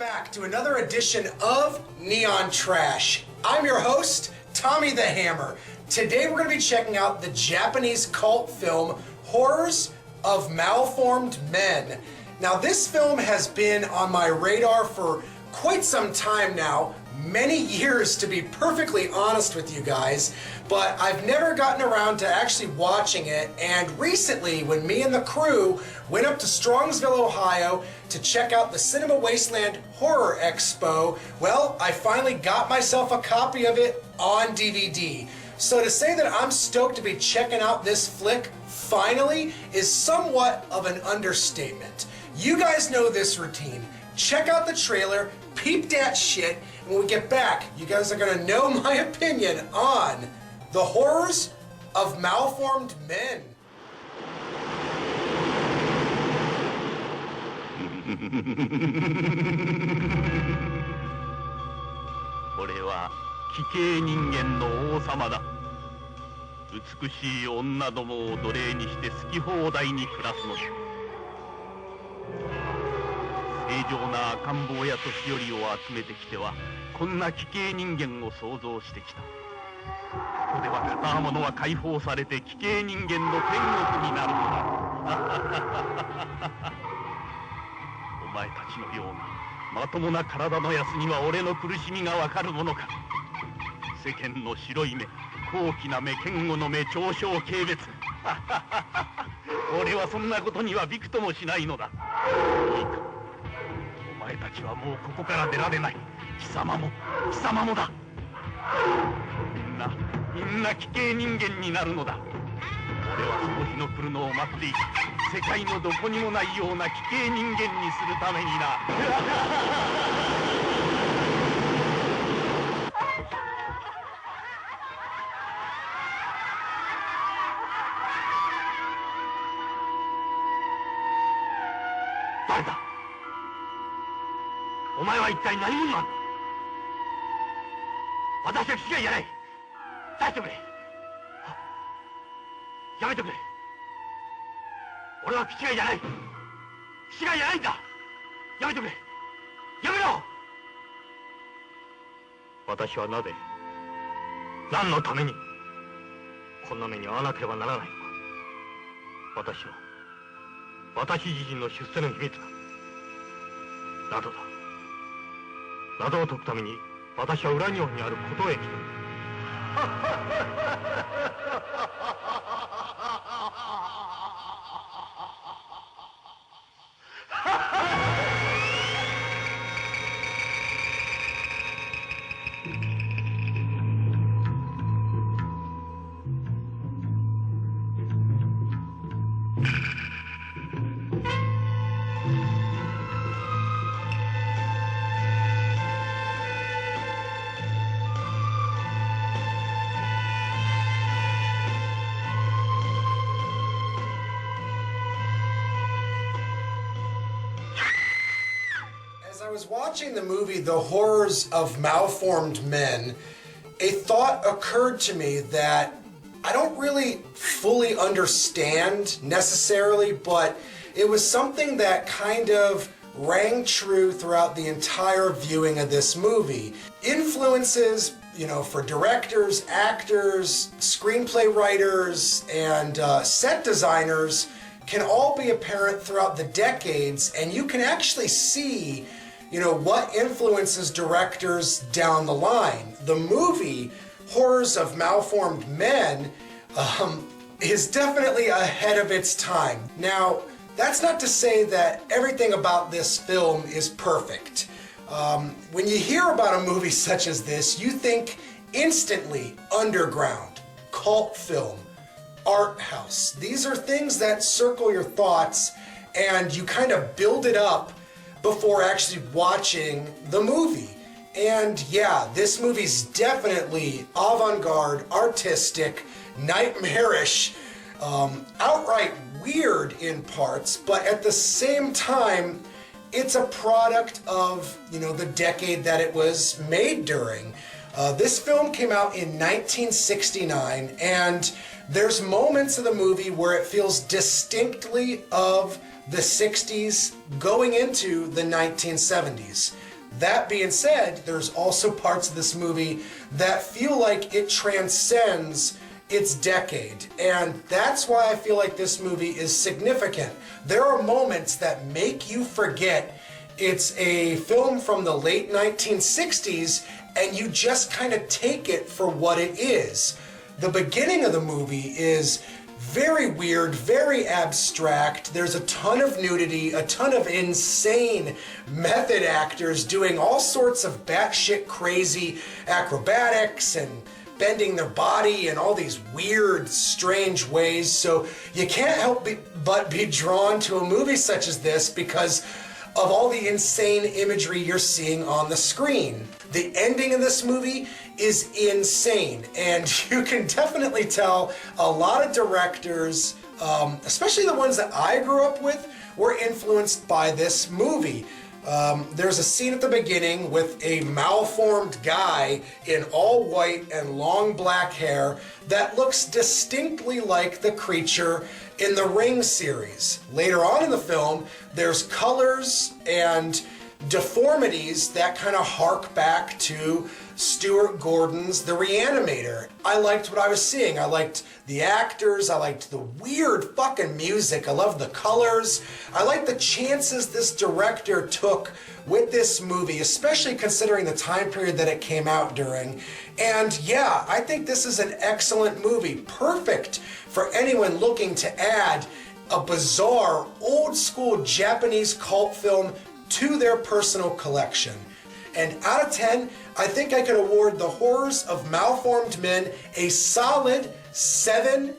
back to another edition of Neon Trash. I'm your host, Tommy the Hammer. Today we're going to be checking out the Japanese cult film Horrors of Malformed Men. Now this film has been on my radar for quite some time now, many years to be perfectly honest with you guys, but I've never gotten around to actually watching it, and recently when me and the crew went up to Strongsville, Ohio to check out the Cinema Wasteland Horror Expo, well, I finally got myself a copy of it on DVD. So to say that I'm stoked to be checking out this flick finally is somewhat of an understatement. You guys know this routine. Check out the trailer, peep that shit, and when we get back, you guys are gonna know my opinion on the Horrors of Malformed Men. 俺は奇形人間の王様だ。美しい女どもを奴隷にして好き放題に暮らすのだ。正常な赤ん坊や年寄りを集めてきてはこんな奇形人間を創造してきた。ここでは片者は解放されて奇形人間の天国になるのだ。お前たちのようなまともな体のやつには俺の苦しみがわかるものか。世間の白い目、高貴な目、堅固の目、長小軽蔑。俺はそんなことにはびくともしないのだ。いいか、お前たちはもうここから出られない。貴様もだ。みんな奇形人間になるのだ。俺はその日の来るのを待っていた。世界のどこにもないような奇形人間にするためにな。誰だ？お前は一体何者なんだ？私は気がいらない。出してくれ。やめてくれ。俺は気がいらない。気がいらないんだ。やめてくれ。やめろ。私はなぜ、何のためにこんな目に遭わなければならないのか。私自身の出世の秘密だ。謎を解くために私は裏日本にある琴へ来ている。As I was watching the movie The Horrors of Malformed Men, a thought occurred to me that I don't really fully understand necessarily, but it was something that kind of rang true throughout the entire viewing of this movie. Influences, for directors, actors, screenplay writers, and set designers can all be apparent throughout the decades, and you can actually see what influences directors down the line. The movie Horrors of Malformed Men is definitely ahead of its time. Now, that's not to say that everything about this film is perfect. When you hear about a movie such as this, you think instantly underground, cult film, art house. These are things that circle your thoughts and you kind of build it up before actually watching the movie. And yeah, this movie's definitely avant-garde, artistic, nightmarish, outright weird in parts, but at the same time, it's a product of, the decade that it was made during. This film came out in 1969, and there's moments of the movie where it feels distinctly of the 60s going into the 1970s. That being said, there's also parts of this movie that feel like it transcends its decade, and that's why I feel like this movie is significant. There are moments that make you forget it's a film from the late 1960s, and you just kind of take it for what it is. The beginning of the movie is very weird, very abstract. There's a ton of nudity, a ton of insane method actors doing all sorts of batshit crazy acrobatics and bending their body in all these weird, strange ways. So you can't help but be drawn to a movie such as this because of all the insane imagery you're seeing on the screen. The ending of this movie is insane, and you can definitely tell a lot of directors, especially the ones that I grew up with, were influenced by this movie. There's a scene at the beginning with a malformed guy in all white and long black hair that looks distinctly like the creature in the Ring series. Later on in the film, there's colors and deformities that kind of hark back to Stuart Gordon's The Reanimator. I liked what I was seeing. I liked the actors. I liked the weird fucking music. I loved the colors. I liked the chances this director took with this movie, especially considering the time period that it came out during. And yeah, I think this is an excellent movie, perfect for anyone looking to add a bizarre, old school Japanese cult film to their personal collection. And out of 10, I think I could award The Horrors of Malformed Men a solid 7.5.